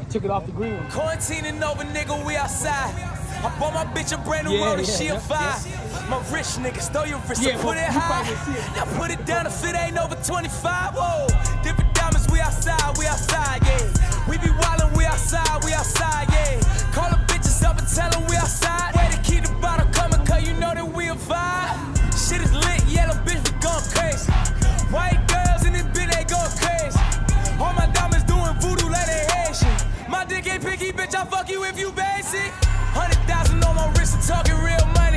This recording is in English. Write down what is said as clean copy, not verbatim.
took it off the green one. Quarantining over, nigga, we outside. I bought my bitch a brand new roller, she a five. My rich nigga stole your wrist, so put it high. Now put it down if it ain't over 25. Whoa, different diamonds, we outside, yeah. We be wildin', we outside, yeah. Call the bitches up and tell them we outside. Way to keep the bottle coming, cause you know that we a vibe. Shit is lit, yellow bitch, we going crazy. White girls in this bitch, they going crazy. All my diamonds doing voodoo like they Haitian. My dick ain't picky, bitch, I fuck you if you basic. 100,000 on my wrist and talking real money.